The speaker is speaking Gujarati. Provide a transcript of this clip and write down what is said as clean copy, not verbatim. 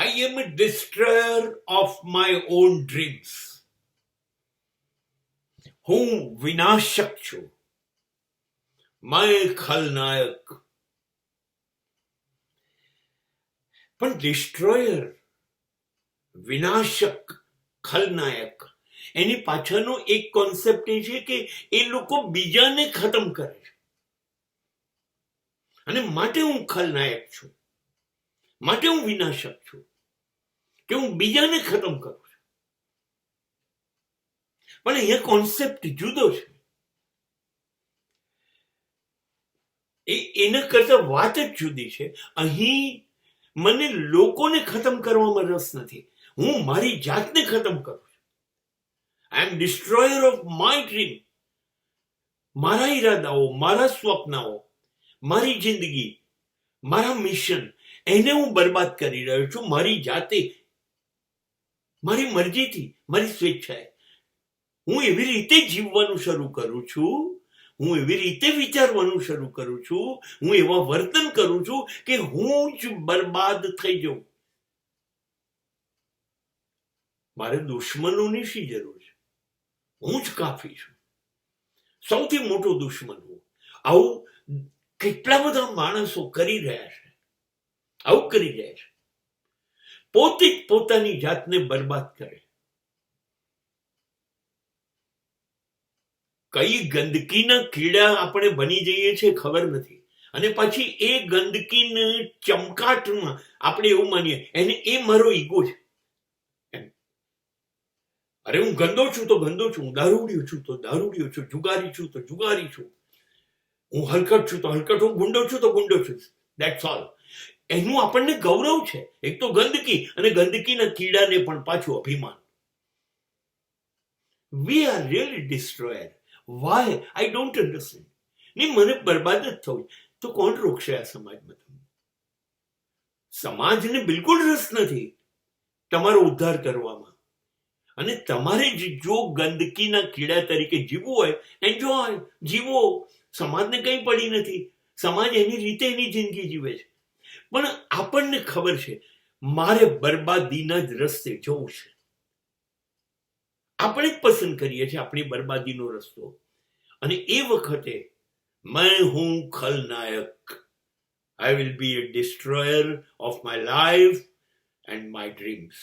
I am a destroyer of my own dreams. હું વિનાશક છું. मैं खलनायक. પણ ડિસ્ટ્રોયર, વિનાશક, ખલનાયક, એની પાછળનો એક કોન્સેપ્ટ એ છે કે એ લોકો બીજાને ખતમ કરે છે. અને માટે હું ખલનાયક છું, માટે હું વિનાશક છું, કે હું બીજાને ખતમ કરું છું. પણ અહીંયા કોન્સેપ્ટ જુદો છે. એના કરતા વાત જ જુદી છે. અહીં મને લોકોને ખતમ કરવામાં રસ નથી. હું મારી જાતને ખતમ કરું છું. આઈ એમ ડિસ્ટ્રોયર ઓફ માય ડ્રીમ. મારા ઈરાદાઓ, મારા સ્વપ્નાઓ, મારી જિંદગી, મારા મિશન, એને હું બરબાદ કરી રહ્યો છું મારી જાતે, મારી મરજીથી, મારી સ્વેચ્છાએ. હું એવી રીતે જીવવાનું શરૂ કરું છું, હું એવી રીતે વિચારવાનું શરૂ કરું છું, હું એવા વર્તન કરું છું કે હું જ બરબાદ થઈ જાઉં. મારે દુશ્મનોની શી જરૂર છે? હું જ કાફી છું. સૌથી મોટો દુશ્મન હું. આવું કેટલા બધા માણસો કરી રહ્યા છે, આવું કરી રહ્યા છે. પોતે જ પોતાની જાતને બરબાદ કરે. કઈ ગંદકીના કીડા આપણે બની જઈએ છીએ ખબર નથી. અને પછી એ ગંદકીને ચમકાટમાં આપણે એવું માનીએ એને એ મારો ઈગો છે. અરે હું ગંદો છું તો ગંદો છું, હું દારૂડિયો છું તો દારૂડિયો છું, જુગારી છું તો જુગારી છું, હું હલકટ છું તો હલકટ, હું ગુંડો છું તો ગુંડો છું. That's all. એનું આપણને ગૌરવ છે. એક તો ગંદકી, અને ગંદકીના કીડાને પણ પાછું અભિમાન. We are really destroyer. Why? I don't understand. નહીં, મને બરબાદ જ થવું તો કોણ રોકશે આ સમાજમાં? તમને સમાજને બિલકુલ રસ નથી તમારો ઉદ્ધાર કરવામાં. અને તમારે જો ગંદકીના કીડા તરીકે જીવવું હોય, એન્જોય, જીવો. સમાજને કંઈ પડી નથી. સમાજ એની રીતે એની જિંદગી જીવે છે. પણ આપણને ખબર છે મારે બરબાદીના જ રસ્તે જવું છે. આપણે જ પસંદ કરીએ છીએ આપણી બરબાદીનો રસ્તો. અને એ વખતે मैं हूं खलनायक. I will be a destroyer of my life and my dreams.